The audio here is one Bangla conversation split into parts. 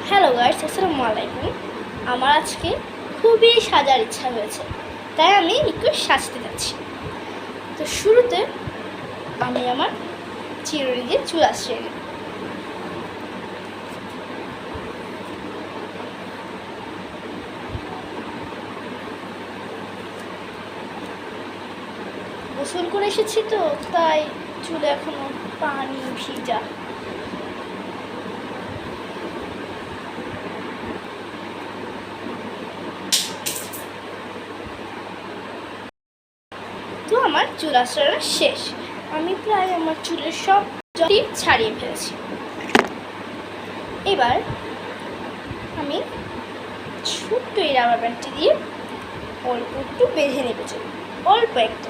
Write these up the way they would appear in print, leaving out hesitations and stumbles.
হ্যালো গাইস, আসসালামু আলাইকুম। আমার আজকে খুবই সাজার ইচ্ছা হয়েছে, তাই আমি একটু সাজতে যাচ্ছি। তো শুরুতে আমি আমার চিরুনি দিয়ে চুল আশ্রিয়ে নিই। গোসল করে এসেছি তো, তাই চুলে এখনো পানি ভিজা। তো আমার চুল আশ্রানো শেষ। আমি প্রায় আমার চুলের সব জটি ছাড়িয়ে ফেলেছি। এবার আমি ছোট্ট এই রাবার ব্যান্ডটি দিয়ে অল্প একটু বেঁধে নেবে চুল, অল্প একটু।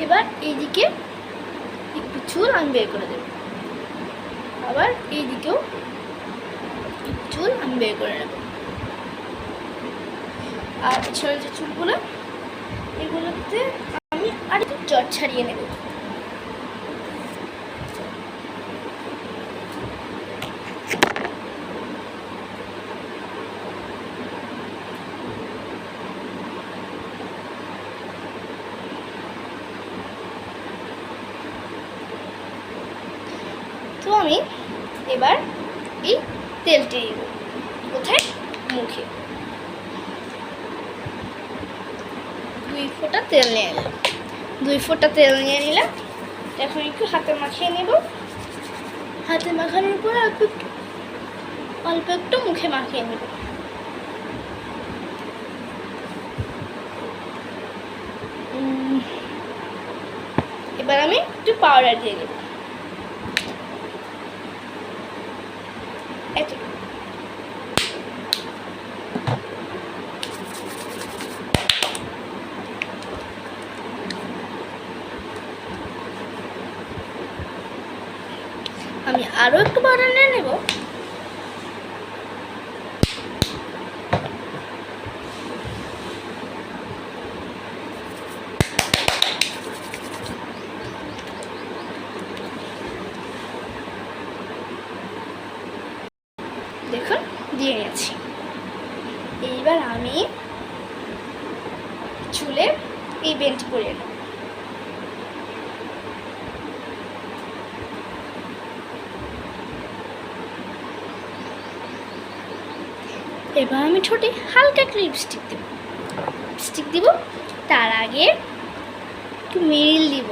এবার এইদিকে একটু চুল আমি বের করে দেব, আবার এইদিকেও চুল আমি বের করে নেব। আর ছেড়ে যে চুলগুলো, এগুলোতে আমি আর একটু জট ছাড়িয়ে নেব। তো আমি এবার এই তেলটি নেব। কোথায়? মুখে 2 ফোঁটা তেল নিয়ে নিলাম। 2 ফোঁটা তেল নিয়ে নিলাম। এখন একটু হাতে মাখিয়ে নেব। হাতে মাখানোর পর অল্প একটু মুখে মাখিয়ে নেব। এবার আমি একটু পাউডার দিয়ে দেব। আমি আরো একটু পাউডার নিয়ে নেব। দেখুন, দিয়ে নিয়েছি। এইবার আমি চুলে এই বেন্ট করে নেব। এবার আমি ঠোঁটে হালকা একটু লিপস্টিক দিব। তার আগে একটু মেরিল দিব।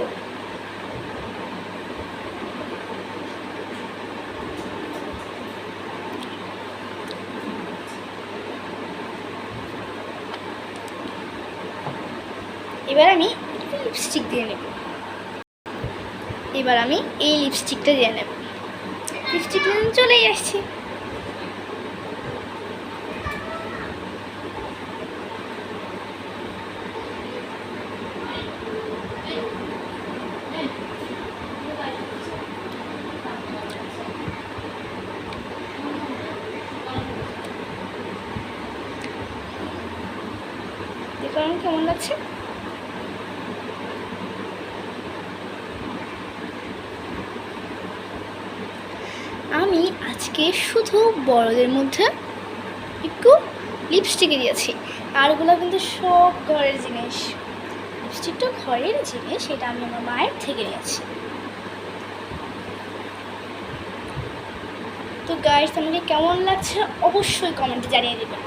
এবার আমি একটু লিপস্টিক দিয়ে নেব। এবার আমি এই লিপস্টিকটা দিয়ে নেব। লিপস্টিক চলেই আসছি। দেখুন কেমন লাগছে। আমি আজকে শুধু বড়দের মধ্যে একটু লিপস্টিকে দিয়েছি, আরগুলো কিন্তু সব ঘরের জিনিস। লিপস্টিকটা ঘরের জিনিস, সেটা আমি আমার মায়ের থেকে নিয়েছি। তো গাইস, আমাকে কেমন লাগছে অবশ্যই কমেন্টে জানিয়ে দেবেন।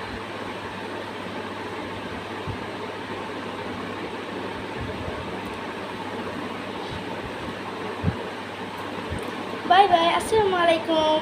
বাই বাই, আসসালামু আলাইকুম।